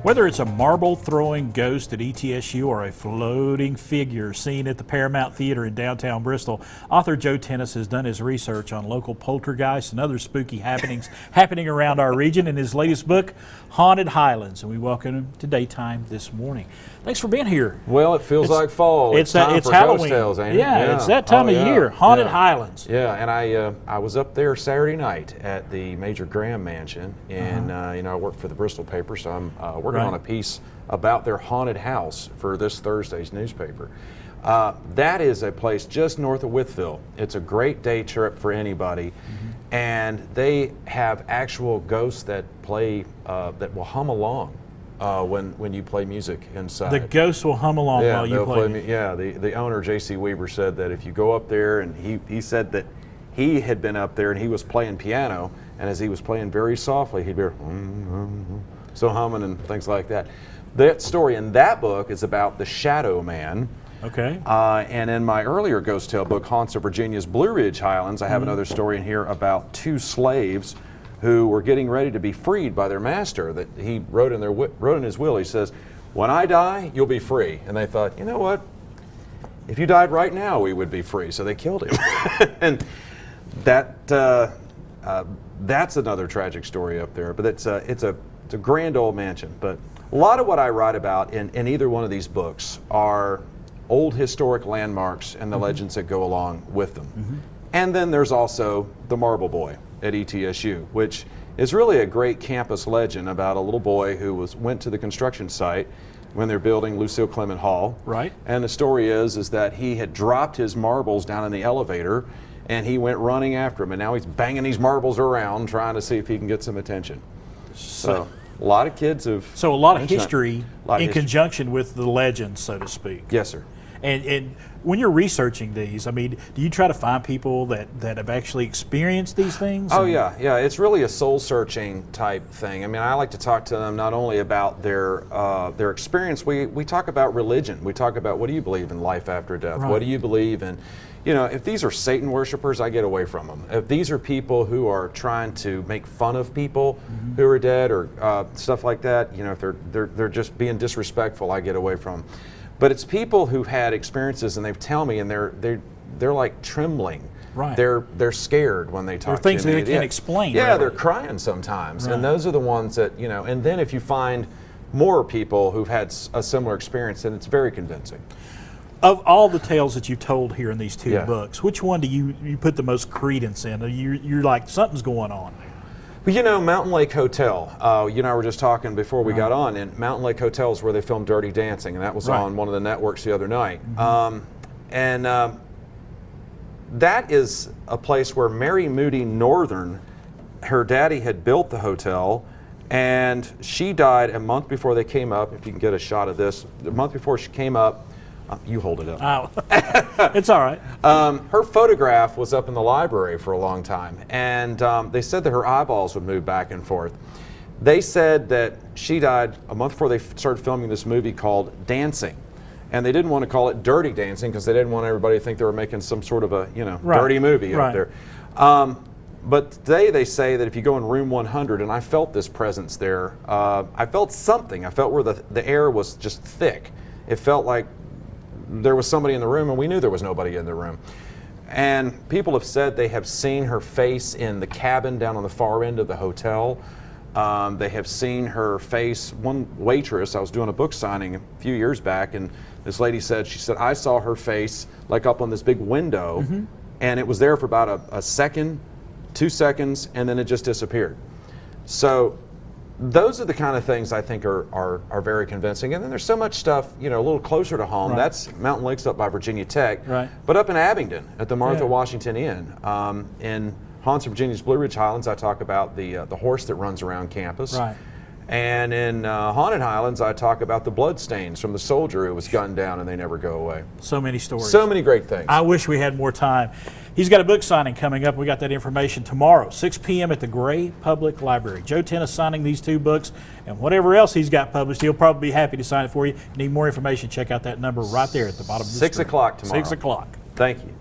Whether it's a marble-throwing ghost at ETSU or a floating figure seen at the Paramount Theatre in downtown Bristol, author Joe Tennis has done his research on local poltergeists and other spooky happenings happening around our region in his latest book, Haunted Highlands. And we welcome him to Daytime this morning. Thanks for being here. Well, it feels like fall. It's time for Halloween. Ghost Tales, ain't it? Yeah, it's that time of year. Haunted Highlands. Yeah, and I was up there Saturday night at the Major Graham Mansion, and I work for the Bristol paper, so I'm working on a piece about their haunted house for this Thursday's newspaper. That is a place just north of Wytheville. It's a great day trip for anybody, and they have actual ghosts that play that will hum along when you play music inside. The ghosts will hum along while you play. The owner, J.C. Weaver, said that if you go up there, and he said that he had been up there and he was playing piano, and as he was playing very softly, he'd be so humming and things like that. That story in that book is about the Shadow Man. Okay. And in my earlier ghost tale book, Haunts of Virginia's Blue Ridge Highlands, I have another story in here about two slaves who were getting ready to be freed by their master. That he wrote in his will. He says, "When I die, you'll be free." And they thought, you know what? If you died right now, we would be free. So they killed him. And that's another tragic story up there. But it's a grand old mansion. But a lot of what I write about in either one of these books are old historic landmarks and the legends that go along with them. And then there's also the Marble Boy at ETSU, which is really a great campus legend about a little boy who went to the construction site when they're building Lucille Clement Hall. Right. And the story is that he had dropped his marbles down in the elevator, and he went running after him, and now he's banging these marbles around trying to see if he can get some attention. So a lot of kids have... So a lot of history in conjunction with the legends, so to speak. Yes, sir. And when you're researching these, I mean, do you try to find people that have actually experienced these things? Oh, yeah. It's really a soul-searching type thing. I mean, I like to talk to them not only about their experience. We talk about religion. We talk about, what do you believe in life after death? Right. What do you believe in? You know, if these are Satan worshipers, I get away from them. If these are people who are trying to make fun of people who are dead or stuff like that, you know, if they're just being disrespectful, I get away from them. But it's people who've had experiences, and they tell me, and they're like trembling. Right. They're scared when they talk to me. Things that they can't explain. Yeah, really. They're crying sometimes, Right. and those are the ones that, you know. And then if you find more people who've had a similar experience, then it's very convincing. Of all the tales that you've told here in these two books, which one do you put the most credence in? You're like, something's going on. Well, you know, Mountain Lake Hotel, you and I were just talking before we got on, and Mountain Lake Hotel is where they filmed Dirty Dancing, and that was on one of the networks the other night. That is a place where Mary Moody Northern, her daddy had built the hotel, and she died a month before they came up. If you can get a shot of this, a month before she came up. You hold it up. Oh, it's all right. Her photograph was up in the library for a long time, and they said that her eyeballs would move back and forth. They said that she died a month before they started filming this movie called Dancing, and they didn't want to call it Dirty Dancing because they didn't want everybody to think they were making some sort of a dirty movie up there. But today they say that if you go in room 100, and I felt this presence there, I felt something. I felt where the air was just thick. It felt like there was somebody in the room, and we knew there was nobody in the room. And people have said they have seen her face in the cabin down on the far end of the hotel. They have seen her face. One waitress, I was doing a book signing a few years back, and this lady said, I saw her face like up on this big window, and it was there for about a second, 2 seconds, and then it just disappeared. So those are the kind of things I think are very convincing. And then there's so much stuff, you know, a little closer to home. That's Mountain Lake's up by Virginia Tech. But up in Abingdon at the Martha Washington Inn. In Haunts of Virginia's Blue Ridge Highlands, I talk about the horse that runs around campus. And in Haunted Highlands, I talk about the bloodstains from the soldier who was gunned down and they never go away. So many stories. So many great things. I wish we had more time. He's got a book signing coming up. We got that information tomorrow, 6 p.m. at the Gray Public Library. Joe Tennis signing these two books, and whatever else he's got published, he'll probably be happy to sign it for you. Need more information, check out that number right there at the bottom of the screen. 6 o'clock tomorrow. 6 o'clock. Thank you.